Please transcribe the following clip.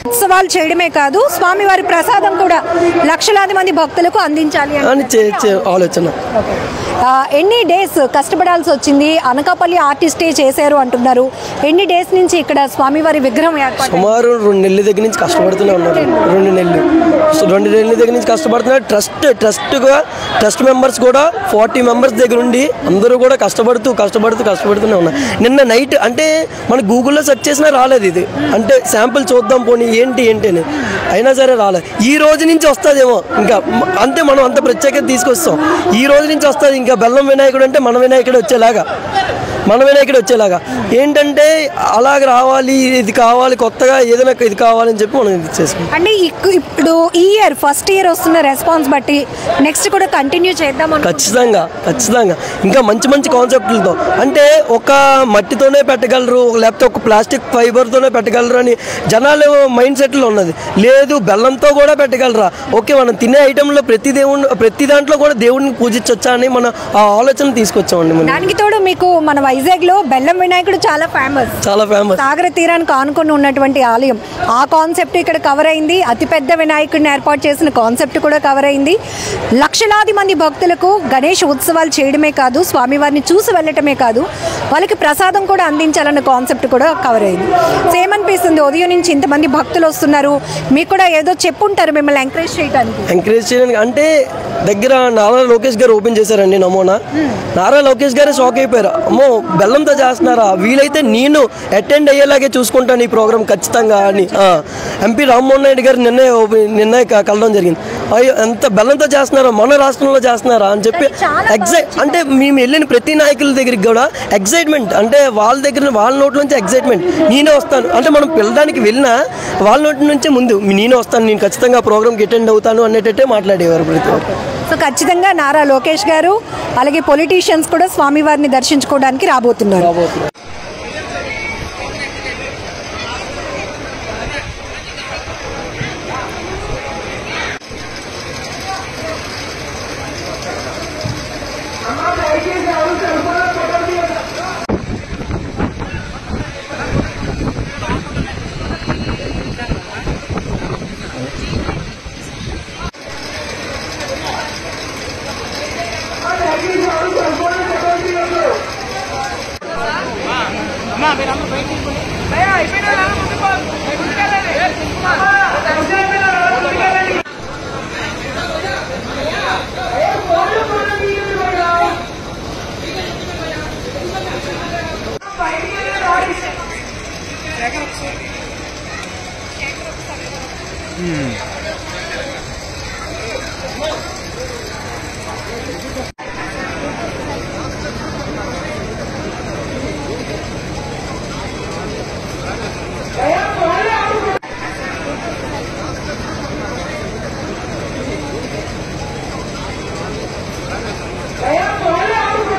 ఉత్సవాలు చేయడమే కాదు స్వామివారి ప్రసాదం కూడా లక్షలాది మంది భక్తులకు అందించాలి అని ఆలోచన. ఎన్ని డేస్ కష్టపడాల్సి వచ్చింది? అనకాపల్లి ఆర్టిస్టే చేశారు అంటున్నారు. ఎన్ని డేస్ నుంచి ఇక్కడ స్వామివారి విగ్రహం ఏర్పాటు? సుమారు 2 నెలల దగ్గర నుంచి కష్టపడుతూనే ఉన్నారు. 2 నెలల దగ్గర నుంచి కష్టపడుతున్నారు. ట్రస్ట్ మెంబర్స్ కూడా 40 మెంబర్స్ దగ్గర ఉండి అందరూ కూడా కష్టపడుతూనే ఉన్నారు. నిన్న నైట్ అంటే మన గూగుల్లో సెర్చ్ చేసినా రాలేదు ఇది. అంటే శాంపుల్ చూద్దాం పోనీ ఏంటి అని అయినా సరే రాలేదు. ఈ రోజు నుంచి వస్తుందేమో ఇంకా అంతే. మనం అంత ప్రత్యేకత తీసుకొస్తాం. ఈ రోజు నుంచి వస్తుంది. ఇంకా బెల్లం వినాయకుడు అంటే మన వినాయకుడు వచ్చేలాగా ఏంటంటే అలాగ రావాలి, ఇది కావాలి, కొత్తగా ఏదైనా ఇది కావాలని చెప్పి మనం ఇది చేసుకుంటాం. అంటే ఇప్పుడు ఈ ఇయర్ ఫస్ట్ ఇయర్ వస్తున్న రెస్పాన్స్ బట్టి నెక్స్ట్ కూడా కంటిన్యూ చేద్దాం. ఖచ్చితంగా ఇంకా మంచి కాన్సెప్ట్లతో అంటే ఒక మట్టితోనే పెట్టగలరు లేకపోతే ఒక ప్లాస్టిక్ ఫైబర్తోనే పెట్టగలరు అని జనాలు మైండ్ సెట్లో ఉన్నది. లేదు బెల్లంతో కూడా పెట్టగలరా? ఓకే, మనం తినే ఐటెంలో ప్రతి దాంట్లో కూడా దేవుడిని పూజించొచ్చా అని మనం ఆ ఆలోచన తీసుకొచ్చామండి. దానికి తోడు మీకు మన వైజాగ్ లో బెల్లం వినాయకుడు చాలా ఫేమస్. సాగర తీరానికి ఆనుకొని ఉన్నటువంటి ఆలయం. ఆ కాన్సెప్ట్ ఇక్కడ కవర్ అయింది. అతిపెద్ద వినాయకుడిని ఏర్పాటు చేసిన కాన్సెప్ట్ కూడా కవర్ అయింది. లక్షలాది మంది భక్తులకు గణేష్ ఉత్సవాలు చేయడమే కాదు, స్వామివారిని చూసి వెళ్ళటమే కాదు, వాళ్ళకి ప్రసాదం కూడా అందించాలన్న కాన్సెప్ట్ కూడా కవర్ అయింది. సేమ్ అనిపిస్తుంది. ఉదయం నుంచి ఇంతమంది భక్తులు వస్తున్నారు. మీకు కూడా ఏదో చెప్పుంటారు మిమ్మల్ని ఎంకరేజ్ చేయడానికి. అంటే దగ్గర నారా లోకేష్ గారు ఓపెన్ చేశారండి నమూనా. నారా లోకేష్ గారే షాక్ అయిపోయారు. అమ్మో బెల్లంతో చేస్తున్నారా? వీలైతే నేను అటెండ్ అయ్యేలాగే చూసుకుంటాను ఈ ప్రోగ్రామ్ ఖచ్చితంగా అని ఎంపీ రామ్మోహన్ నాయుడు గారు నిన్న కలవడం జరిగింది. అయ్యో ఎంత బెల్లంతో చేస్తున్నారా, మన రాష్ట్రంలో చేస్తున్నారా అని చెప్పి అంటే మేము వెళ్ళిన ప్రతి నాయకుల దగ్గరికి కూడా ఎగ్జైట్మెంట్. అంటే వాళ్ళ నోటి నుంచి ఎగ్జైట్మెంట్. నేనే వస్తాను అంటే మనం పిల్లడానికి వెళ్ళినా వాళ్ళ నోటి నుంచే ముందు నేనే వస్తాను, నేను ఖచ్చితంగా ప్రోగ్రామ్కి అటెండ్ అవుతాను అనేటట్టే మాట్లాడేవారు ప్రతి ఒక్కరు. సో ఖచ్చితంగా నారా లోకేష్ గారు అలాగే పొలిటీషియన్స్ కూడా స్వామివారిని దర్శించుకోవడానికి రాబోతున్నారు.